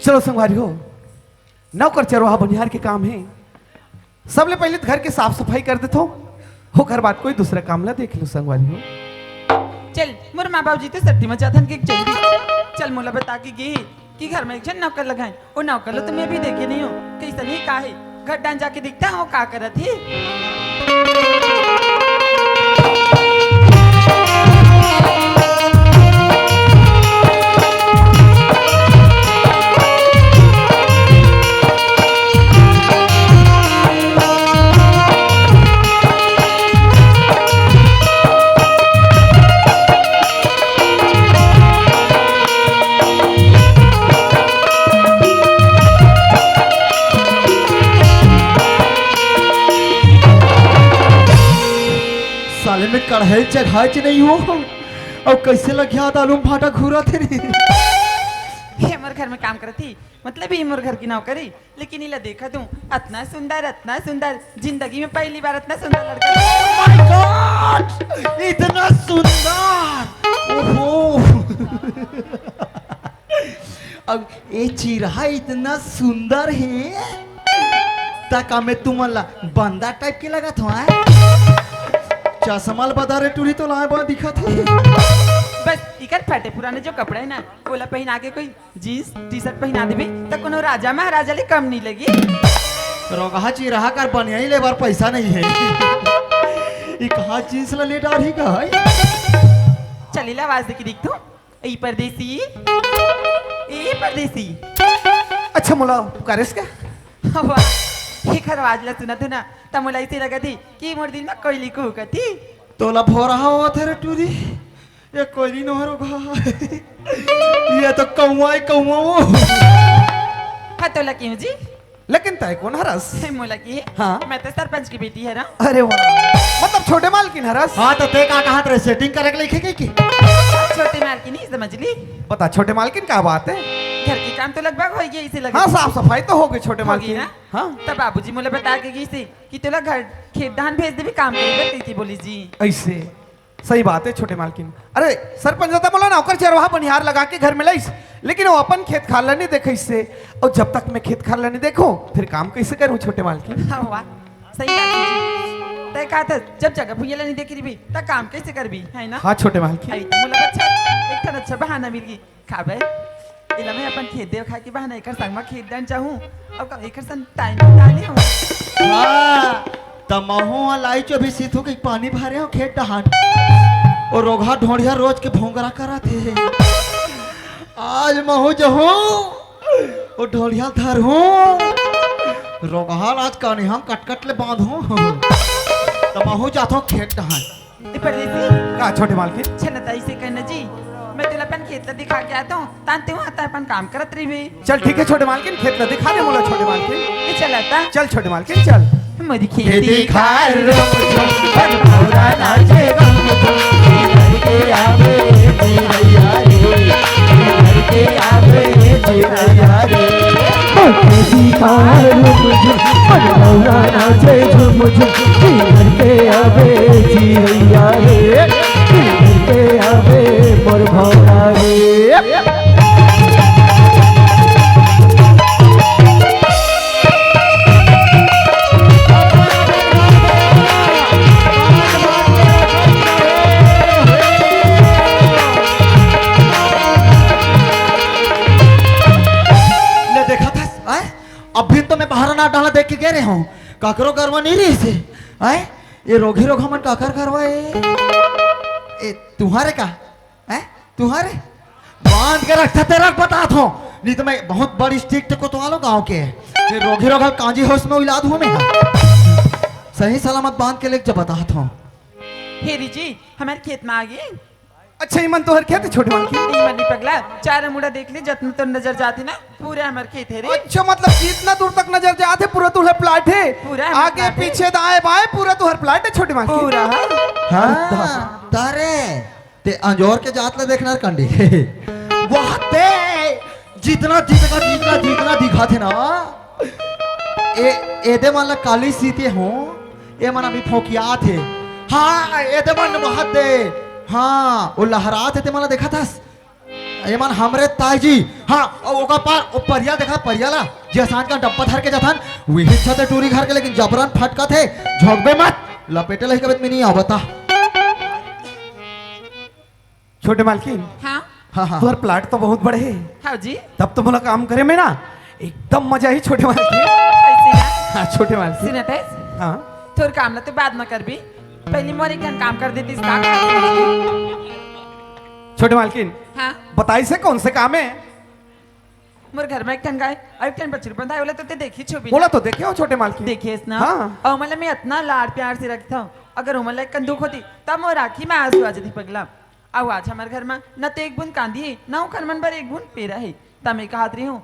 चलो संगवारी हो, नौकर चरवाहा बनिहार के काम है। सबले पहले तो घर की साफ सफाई कर देते हो घर बात कोई दूसरा काम ला देख लो संगवारी हो। चल मोर माँ बाबू जी तो सट्टी मचा धन के चाहिए। चल मोला बता के गे कि घर में एक जन नौकर लगाए। वो नौकर लो तुम्हें अभी देखे नहीं हो कैसा नहीं का है। घर डान जाके दिखता हो का करत ही। साले में कढ़ाई चढ़ाई नहीं हो और कैसे लग गया आलू फाटा घूरा थे ये मोर घर में काम करती मतलब ये मोर घर की नौकरी। लेकिन इला देखा तू इतना सुंदर जिंदगी में पहली बार इतना सुंदर लड़का। माय गॉड इतना सुंदर। ओहो अब ये चिरहा इतना सुंदर है ताका में तुम्हारा बंदा टाइप के लगा था। चश्माल बता रहे टूरी तो लाए बड़ा दिखा थे। बस इकर फटे पुराने जो कपड़े ना बोला पहना के कोई जीन्स टी शर्ट पहना देबे तो कोनो राजा महाराजा ले कम नहीं लगी। रोगा चिरहा कर बनिया ही ले बार पैसा नहीं है। ये कहाँ जींस ला ले डाली का है। चलीला आवाज दे के दिख तू ए परदेसी ए परदेसी। अच्छा मोला पुकारेस क्या? वाह ये खरवाज ला सुना तू ना तब मोला इसे लगा थी कि मोर दिन में कोयली को हुकती। तोला भोरा हुआ थे रे टूरी ये कोयली न रोगा ये तो कौवा वो। हाँ तोला क्यों जी? लेकिन तय कौन हरस? मोला की हाँ मैं तो सरपंच की बेटी है ना। अरे वाह, मतलब छोटे मालकिन हरस। हाँ तो ते का कहा सेटिंग करे लिखे की छोटे माल की नहीं समझ ली। पता छोटे मालकिन क्या बात है? घर के काम तो लगभग हो गया इसे लगा। हाँ साफ सफाई तो हो गई छोटे मालकिन ना। हाँ तब बाबूजी मोला बता के गई थी कि तोला घर खेत धान भेज दे भी काम करेगा थी बोली जी। ऐसे सही बात है छोटे मालकिन। अरे सरपंच दादा बोला नौकर चरवाहा बनिहार लगा के घर में लाइस, लेकिन वो अपन खेत खाला नहीं देखे इससे। और जब तक मैं खेत खाला नहीं देखो फिर काम कैसे करूँ छोटे मालकिन? हाँ वाह सही बात है जी। तय कहा था जब जगह भूला नहीं देख रही भी तब काम कैसे कर भी है ना। हाँ छोटे मालकिन। अरे तो मोला अच्छा एक अच्छा बहाना मिल गई खाबे इला मैं अपन खेत देव खा के बहाना एकर संग में खेत दान चाहूं और एकर संग टाइम निकाले हूं। हाँ तमहो लाई चो भी सीधो के पानी भरे हो खेत डहान और रोगा ढोड़िया रोज के भोंगरा करा थे। आज महू जो हो वो ढोड़िया धर हो रोगा आज कानी हम कटकट ले बांध हो तमहो जातो खेत डहान। परदेसी कहा छोटे मालकिन? छनता इसे कहना जी मैं तेला अपन खेत ला दिखा के आता हूं तानते हुआ आता अपन काम करत रही भी। चल ठीक है छोटे मालकिन, खेत ला दिखा दे मोला छोटे मालकिन। ये चलाता चल छोटे मालकिन चल। मेरी खेती खार अभी तो मैं बाहर ना डाला देख के कह रहे हूँ काकरो करवा नहीं रही से आए ये रोगी रोग हमन काकर करवाए ए तुम्हारे का है तुम्हारे बांध के रखता तेरा बता दो नहीं तो मैं बहुत बड़ी स्ट्रिक्ट को तो आलो गाँव के ये रोगी रोग कांजी होश में इलाज हो मैं सही सलामत बांध के लेके बता दो। हेरी जी हमारे खेत में आ गए। अच्छा ईमन तो हर खेत है छोटे मालकिन? मनी पगला चार मुड़ा देख ले जतन तो नजर जाती ना पूरा हमारे खेत है रे। अच्छा मतलब कितना दूर तक नजर जाते पूरा तुहर प्लाट है? पूरा आगे पीछे दाएं बाएं पूरा तुहर प्लाट है छोटे मालकिन? पूरा हाँ तारे ते अंजोर के जात ले देखना कंडी वहाँ ते जितना दिखा थे ना ए दे मन काली सीते हो ए मन अभी फोकिया थे। हाँ ए दे मन बहुत दे हाँ वो लहरा थे ते मला देखा था एमन हमरे ताईजी हाँ और ओका पार ओ परिया देखा परियाला जे आसान का डब्बा धर के जथन वही छते टूरी घर के लेकिन जबरन फटका थे झोंकबे मत लपेटे लही कबत में नहीं आवता। छोटे मालकिन हाँ हाँ हाँ तुम्हार प्लाट तो बहुत बड़े है, हाँ जी तब तो बोला काम करे में ना एकदम मजा ही छोटे मालकिन। ऐसी ना हाँ छोटे मालकिन। सुनत है हाँ थोड़ा काम ला तो बाद में कर भी पहले मोर एक काम कर देती इसका छोटे मालकिन हाँ बताई से कौन से काम है? मोर घर में एक टन गाय और एक टन बछड़ी बंधा बोला तो ते देखी छुपी बोला तो देखे हो छोटे मालकिन। देखिए इस ना हाँ। और मतलब मैं इतना लाड प्यार से रखता हूँ अगर उमल एक कंदूक होती तब मोर राखी में आंसू आ जाती पगला। अब आज हमारे घर में न तो एक बूंद कांदी है न करमन पर एक बूंद पेरा है तब मैं कहात रही हूँ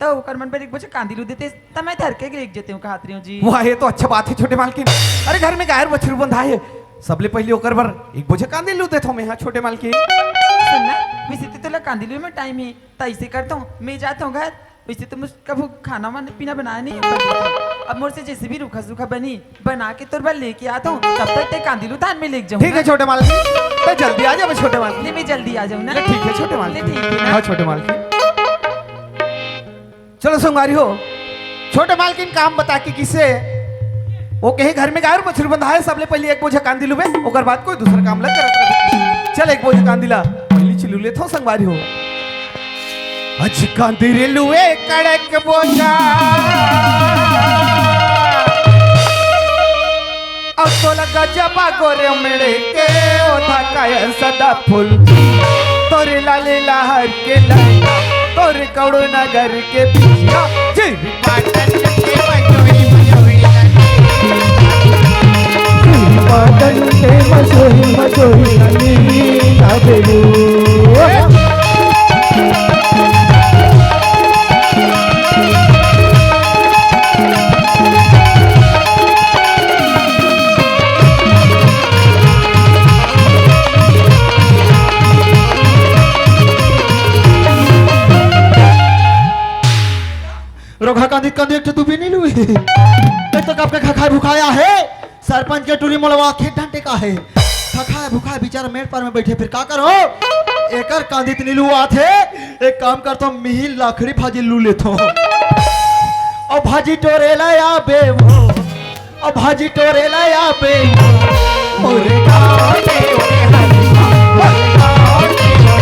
तो करमन पर एक बोझ कांदी लू देते तब मैं धर के गिर जेती हूँ कहात रही हूँ जी। वाह ये तो अच्छा बात है छोटे मालकिन। अरे घर में गायर बछरू बंधा है सबले पहले ओकर बर एक बोझे कांदी लू देता हूँ मैं। हाँ छोटे मालकिन सुनना वैसे तो तुला कांदी लू में टाइम है तो ऐसे करता हूँ मैं जाता हूँ घर वैसे तो मुझे कभी खाना वाना पीना बनाया नहीं है अब मोर से जैसे भी रूखा सूखा बनी बना के तोर बार लेके आता हूँ तब तक ते कांदी लू थान में लेके जाऊँ। ठीक है छोटे मालकिन तो जल्दी आ जाओ छोटे मालकिन। ले मैं जल्दी आ जाऊँ ना। ठीक है छोटे ले मालकिन। ठीक है ना। हाँ छोटे मालकिन चलो संगवारी हो छोटे मालकिन काम बता के किसे वो कहे घर में गायर बछरू बंधा है सबले पहले एक बोझा कांदी लुबे ओकर बाद कोई दूसरा काम ला करत रहे। चल एक बोझा कांदी ला पहली चिलू ले थो संगवारी हो अज कांदी रे लुए कड़क बोझा अब तो लगा जबा गोरे मेरे के ओ था काय सदा फूल तोरे लाले लहर के लहरा तोरे कौड़ो नगर के पिछिया जिर पाटन के मजोई पाटन के मजोई मजोई अली ना बेलू रोघा कांदी कांदी एक तू भी नहीं लुई एक तो कब के खा भुखाया है सरपंच के टूरी मोलवा के डंटे का है खा भुखा बेचारा मेट पर में बैठे फिर का करो एकर कांदी तनी लुआ थे एक काम करता हूँ मिहिल लाखड़ी भाजी लू लेता हूँ और भाजी टोरेला या बे वो और भाजी टोरेला या बे मोरे गाँव के ओरे हरी मोरे गाँव के ओरे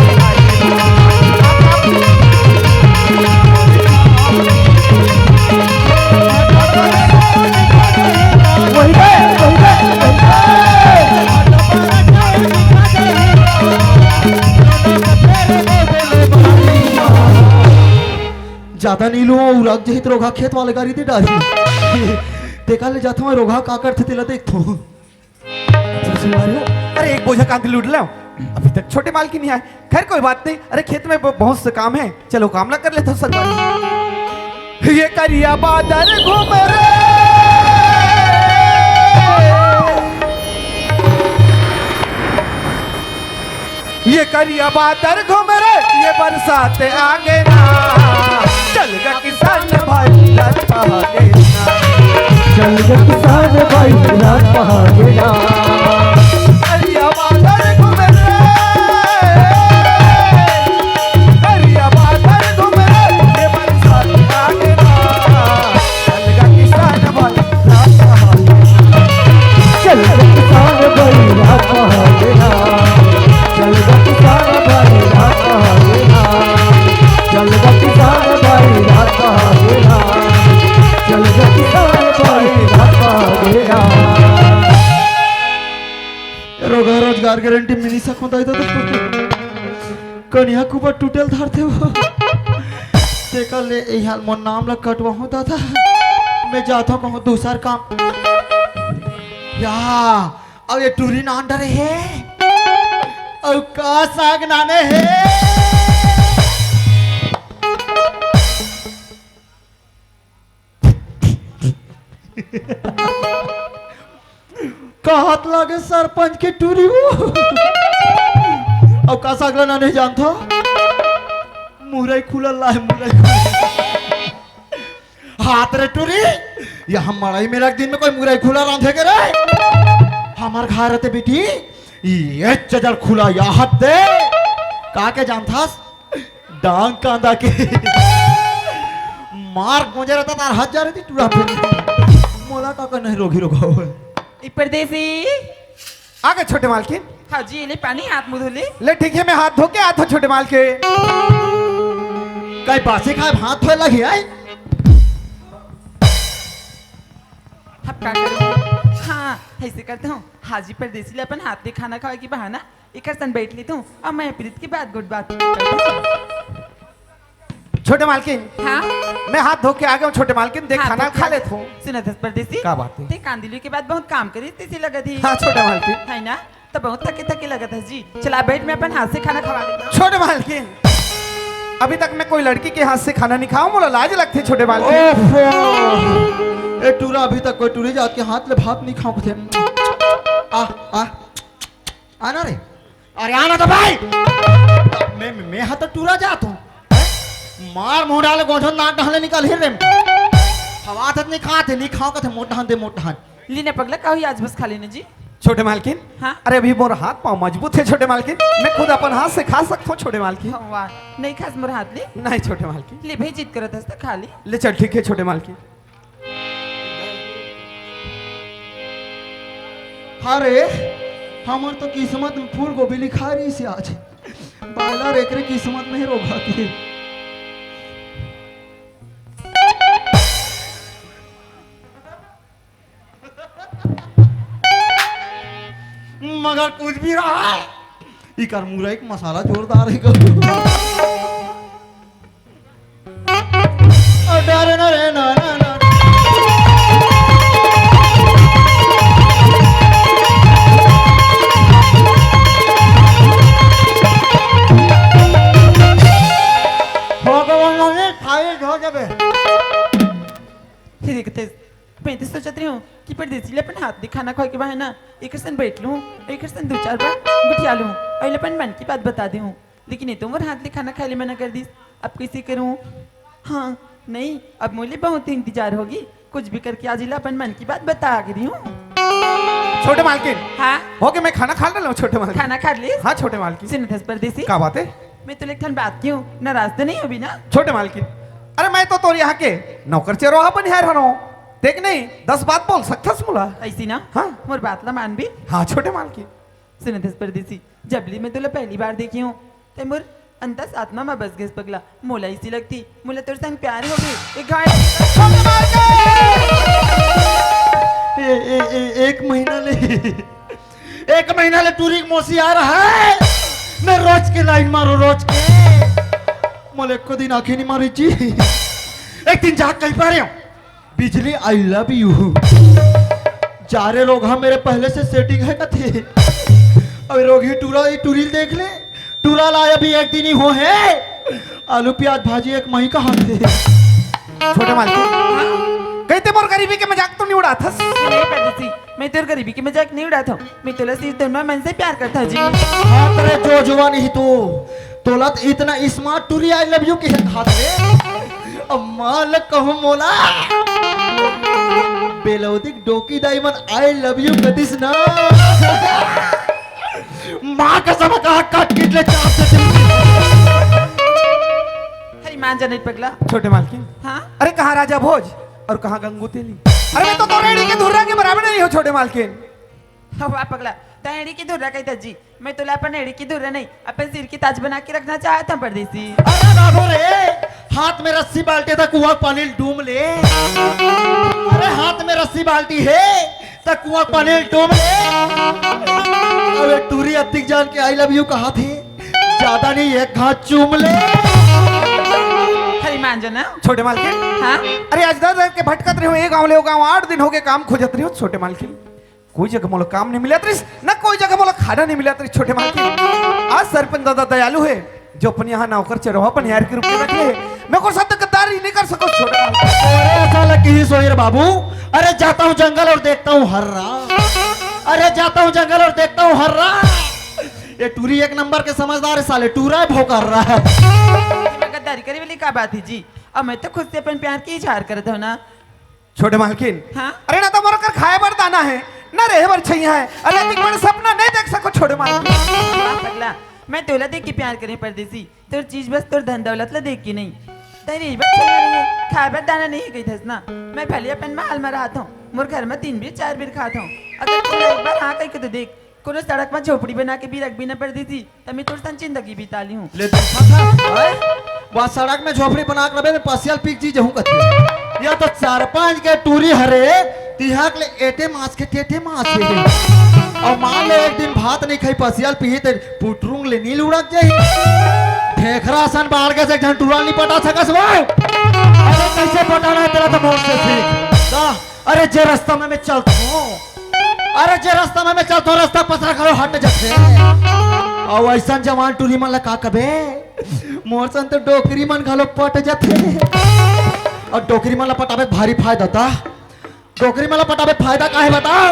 वही ज्यादा नीलू उरग जहित रोघा खेत वाले गाड़ी दे डाली देखा ले जाता हूँ रोघा का करते तिला देखतो अरे एक बोझा कांदी लूट लो अभी तक छोटे माल की नहीं आए। खैर कोई बात नहीं अरे खेत में बहुत से काम है चलो काम ना कर लेता सरकार। ये करिया बादल घूम रे ये करिया बादल घूम रे ये बरसात आगे ना चल गा किसान भाई रात आगे ना चल गा किसान भाई रात आगे ना करिया बादल घूम रे करिया बादल घूम रे ये बरसात आगे ना चल गा किसान भाई रात आगे चल गा किसान भाई रात आगे ना चल गा किसान भाई रात आगे ना चल गा किसान भाई रात आगे ना चल गा किसान भाई रात आगे ना रोगा रोजगार गारंटी मिली सकूं तो कनिया कुबा टूटल धरते हो देखा ले ए हाल मोर नाम ला कटवा होता था मैं जाता कहूँ दूसर काम या अब ये टूरी ना अंडर है और का साग नाने है कहत लागे सरपंच के टूरी हो अब का साग ना नहीं जानता मुरई खुलल ला है मुरई हाथ रे टूरी ये हम मड़ाई में रख दिन में कोई मुरई खुला रांधे के रे हमार घर रहते बेटी ये चजल खुला या हाथ दे का के जानथास डांग कांदा के मार गुंजे रहता तार हाथ जा रही थी टूरा फिर मोला का नहीं रोगी रोगा ई परदेसी आ गए छोटे मालकिन। हाँ जी ले पानी हाथ मुंह धो ले। ले ठीक है, मैं हाथ धो के आता हूँ छोटे मालकिन। कई बासी खाए हाथ धोए लगी है अब क्या करूं? हाँ ऐसे करता हूँ, हाजी परदेसी ले अपन हाथ में खाना खाए की बहाना एक सन बैठ लेता हूँ अब मैं प्रीत की बात गुड बात छोटे मालकिन हाँ मैं हाथ धो के आ गया हूँ छोटे मालकिन, देख हाँ, खाना तो खा लेता हूँ। सुना था परदेसी क्या बात है? ते कांदिली के बाद बहुत काम करी थी लगा थी हाँ छोटे मालकिन। है ना तो बहुत थके थके लगा था जी। चला बैठ मैं अपन हाथ से खाना खवा लेता हूँ। छोटे मालकिन अभी तक मैं कोई लड़की के हाथ से खाना नहीं खाऊं, मोला लाज लगती है छोटे मालकिन। ओफो ए टूरा अभी तक कोई टूरी जात के हाथ ले भात नहीं खाओ थे आ आ आना रे अरे आना तो भाई मैं हाथ तक टूरा जात हूँ मार मुंह डाले गोठन नाक डाले निकाल हिर रे हवा तक नहीं खाते नहीं खाओ कथे मोटा दे मोटा लीने पगला कहो आज बस खा लेने जी। छोटे मालकिन हाँ? अरे अभी मोर हाथ पाँव मजबूत है छोटे मालकिन, मैं खुद अपन हाथ से खा सकता हूँ छोटे मालकिन। हाँ, वाह नहीं खास मोर हाथ ले नहीं छोटे मालकिन। ले भाई जिद करत हस तो खा ली। ले चल ठीक है छोटे मालकिन। अरे हमार तो किस्मत में फूल गोभी लिखा रही से आज बाला रेकरे किस्मत में ही रोगा की मगर कुछ भी रहा है इकर मुरा एक मसाला जोरदार है डरे ना रे ना ना ना भगवान ने खाए हो जाबे फिर देखते मैं तो सोचत रही हूँ कि परदेसी ले अपन हाथ में खाना खाए के बाद ना एक सन बैठ लूँ एक सन दो चार बार गुटिया लूँ और अपन मन की बात बता दूँ लेकिन ये तो मोर हाथ ले खाना खाए ले मना कर दी अब कैसे करूँ? हाँ नहीं अब मुझे बहुत इंतजार होगी कुछ भी करके आज ला अपन मन की बात बता रही हूँ। छोटे मालकिन हाँ हो गया, मैं खाना खा डाला हूँ छोटे मालकिन। खाना खा ली? हाँ छोटे मालकिन। सुन थस परदेसी क्या बात है? मैं तो लेकिन बात क्यों नाराज तो नहीं होगी ना? छोटे मालकिन अरे मैं तो तोर यहाँ के नौकर चेरोहा बनिहार हूँ, देख नहीं 10 बात बोल सकथस मुला। ऐसी ना हाँ। मोर बात ला मान भी। हाँ छोटे मालकिन। सुन थस परदेसी जबली मैं तुला पहली बार देखी हूँ ते मोर अंतस आत्मा में बस गई पगला मोला इसी लगती मोला तोर संग प्यार हो गई एक घाट छोटे मालकिन एक महीना ले टूरिंग मौसी आ रहा है मैं रोज के लाइन मारो रोज के मोले को दिन आंखें नहीं मारी जी एक दिन जाग कहीं पा रहे हो बिजली आई लव यू जा रहे लोग हाँ मेरे पहले से सेटिंग है कथे अभी रोगी टूरी देख ले टूरा लाया भी एक दिन ही हो है आलू प्याज भाजी एक मही का हाथ है छोटे मालकिन कहते मोर गरीबी के मजाक तो नहीं उड़ा था। नहीं परदेसी मैं तेरे गरीबी की मजाक नहीं उड़ाता हूँ मैं तुला सिर्फ दोनों मन से प्यार करता हूँ जी। हाँ तेरे जो जुआ नहीं तो तोला तो इतना स्मार्ट टूरी आई लव यू के हाथ में अब माल कहूँ मोला बेलौदिक डोकी डायमंड आई लव यू कदिस ना माँ का सब कहा काट किट ले चाप से हरी मान जाने पगला। छोटे मालकिन हाँ अरे कहाँ राजा भोज और कहाँ गंगू तेली? अरे मैं तो रेडी के धुर्रा के बराबर नहीं हो छोटे मालकिन। हवा पगला एड़ी की धुर्रा कहता जी मैं तुला अपन एड़ी की धुर्रा नहीं अपन सिर की ताज बना के रखना चाहता हूँ परदेसी। अरे बाबू रे हाथ में रस्सी बाल्टी था कुआं पानी डूम ले अरे हाथ में रस्सी बाल्टी है तो कुआं पानी डूम ले अबे टूरी अतिक जान के आई लव यू कहा थे ज्यादा नहीं एक घाट चूम ले हरी मान जाना छोटे मालकिन हाँ अरे आज 10 के भटकत रहे हो एक गाँव ले गाँव 8 दिन हो गए काम खोजत रही हो छोटे मालकिन कोई जगह मोला काम नहीं मिला त्रिस न कोई जगह मोला खाना नहीं मिला त्रिस छोटे मालकिन। आज सरपंच दादा दयालु है जो अपन यहाँ नौकर चरवा अपन यार के रूप में रखे मैं को साथ गद्दारी नहीं कर सको छोटे मालकिन। अरे ऐसा लगी ही सोयर बाबू अरे जाता हूँ जंगल और देखता हूँ हर्रा अरे जाता हूँ जंगल और देखता हूँ हर्रा ये टूरी एक नंबर के समझदार है साले टूरा भो कर रहा है गद्दारी करे वाली क्या बात है जी अब मैं तो खुद से अपन प्यार की इजहार करता हूँ ना छोटे मालकिन हाँ अरे ना तो मोर कर खाए बर दाना है ना रहे बर छैया है अरे एक बार सपना नहीं देख सको छोटे मालकिन। पगला मैं तोला देख के प्यार करें परदेसी तोर चीज बस तोर धन दौलत ला देख के नहीं तेरी बात चल रही है खाए बात दाना नहीं गई थस ना मैं पहले अपन माल में रहा था मोर घर में 3 बीर 4 बीर खाता हूँ अगर तू एक बार हाँ कही के तो देख कोनो सड़क में झोपड़ी बना के भी रख भी न पड़ दी थी तब मैं तोर संग जिंदगी बिता ली हूँ ले देखा था वहाँ सड़क में झोपड़ी बना के रखे में पसियल पीक जी जहूँ कथी या तो 4-5 के टूरी हरे तिहाक ले एटे मास के टेटे मास के और मान ले एक दिन भात नहीं खाई पसियल पी ते पुटरूंग ले नील उड़क जाई ठेखरा सन बाहर के से घन टूरा नहीं पटा सकस वो अरे कैसे पटाना है तेरा तो मोर से सीख दा अरे जे रास्ता में मैं चलता हूँ अरे जे रास्ता में मैं चलता हूँ रास्ता पसरा खड़ो हट जाते और ऐसा जवान टूरी मन ला का कबे मोर सन तो डोकरी मन घलो पट जाते और डोकरी मन ला पटावे भारी फायदा था डोकरी मन ला पटावे फायदा काहे बताओ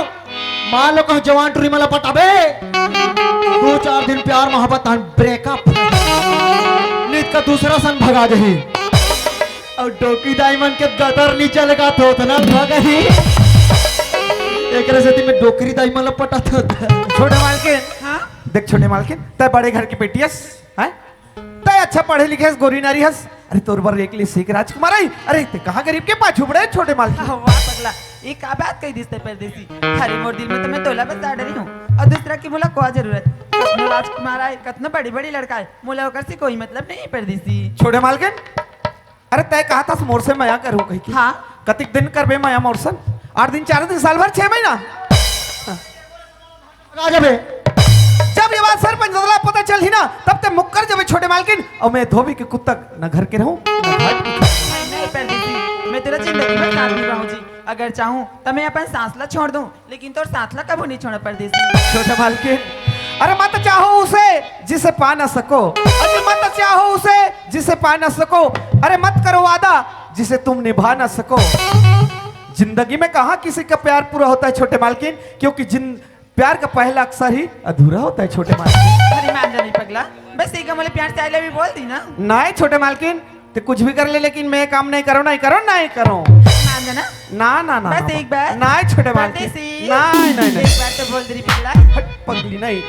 मान लो कहूँ जवान टूरी मन ला पटावे 2-4 दिन प्यार मोहब्बत ब्रेकअप नित का दूसरा सन भगा दही और डोकी दाईमन के गदर नीचे लगा तो ना भगही एक से में डोकरी दाईमन ला पटा था छोटे मालकिन हाँ देख छोटे मालकिन तय बड़े घर की बेटी हस हैं तय अच्छा पढ़े लिखे हस गोरी नारी हस अरे तोर बर एक लिए सीख राजकुमार आई अरे ते कहाँ गरीब के पाछू बड़े छोटे मालकिन वाह पगला ये का बात कही दिसते परदेसी हरे मोर दिल में तो मैं तोला बस रही हूँ और दूसरा की बोला कोई जरूरत कतना राजकुमार आए कतना बड़ी बड़ी लड़का है मोला होकर से कोई मतलब नहीं परदेसी छोटे मालकिन अरे तय कहा था मोर से मया करूँ कही की हाँ कतिक दिन करबे मया मोर सन 8 दिन 4 दिन साल भर 6 महीना आ जाबे जब ये बात सरपंच दला पता चल ही ना तब ते मुक्कर जब छोटे मालकिन और मैं धोबी के कुत्ता न घर के रहूं न घाट के नहीं परदेसी मैं तेरा जिंदगी में साथ नहीं रहूं जी अगर चाहूं तो मैं अपन सांस ला छोड़ दूं लेकिन तोर साथ ला कबू नहीं छोड़ा परदेसी छोटे मालकिन अरे मत चाहो उसे जिसे पा ना सको अरे मत चाहो उसे जिसे पा ना सको अरे मत करो वादा जिसे तुम निभा ना सको जिंदगी में कहाँ किसी का प्यार पूरा होता है छोटे मालकिन क्योंकि प्यार का पहला अक्सर ही अधूरा होता है छोटे मालकिन अरे मान जा नहीं पगला बस एक मोले प्यार से आई लव यू बोल दी ना नहीं छोटे मालकिन तो कुछ भी कर ले लेकिन मैं काम नहीं करो नहीं करो नहीं करो मान जाना ना ना ना बस एक बार नहीं छोटे मालकिन परदेसी नहीं नहीं नहीं एक बार तो बोल दे पगला हट पगली नहीं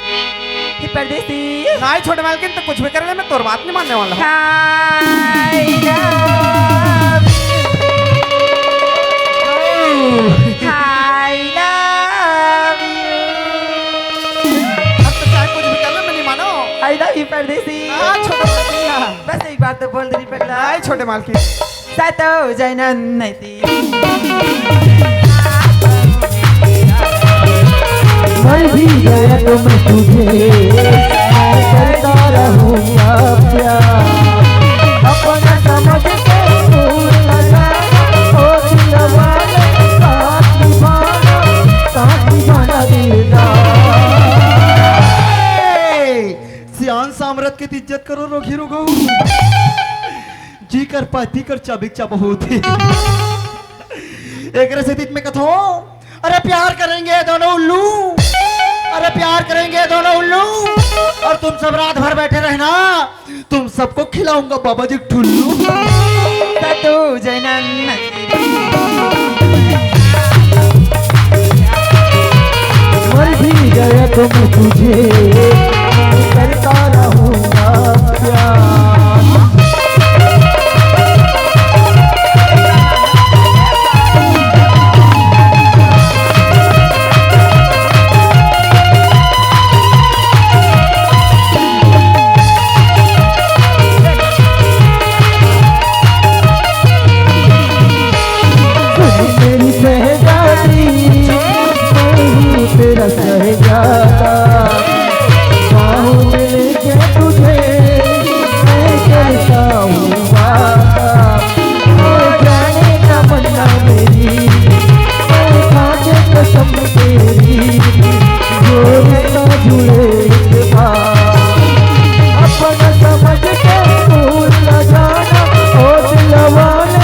कि परदेसी नहीं छोटे मालकिन तो कुछ भी कर ले मैं तोर बात नहीं मानने वाला हूँ I love you अब तो चाहे कुछ भी कर ले मैं नहीं मानो I love you परदेसी हाँ छोटे मालकिन बस एक बार तो बोल दे पगला नहीं छोटे मालकिन सातो जैनन नहीं मर भी गया तो मैं तुझे मैं करता रहूंगा प्यार अपना समझ के भूल न जाना ओ दिलवाले साथ निभाना दिलदार सियान सामरत की इज्जत करो रोगी रोगो जी कर पाती कर चाबिक चा बहुत ही एक रसीद में कथो अरे प्यार करेंगे दोनों उल्लू अरे प्यार करेंगे दोनों उल्लू और तुम सब रात भर बैठे रहना तुम सबको खिलाऊंगा बाबा जी ठुल्लू सातो जैनन मर भी गया तो मैं तुझे मैं करता रहूंगा प्यार मेरी शहजादी मैं तेरा शहजादा बाहों में लेके तुझे मैं करता हूँ वादा मैं जाने का बनना मेरी मैं खाने कसम तेरी जो रिश्ता जुड़े अपना समझ के भूल न जाना ओ दिलवाले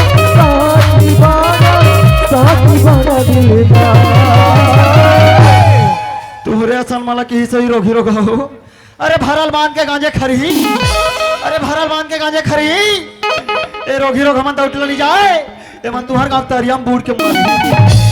साथ निभाना दिलदार तुहरे असल मला की सही रोगी रोग हो अरे भरल बांध के गांजे खरी अरे भरल बांध के गांजे खरी ए रोगी रोग हमन तो उठल नहीं जाए ए मन तुहर गांव तरियम बूढ़ के मारी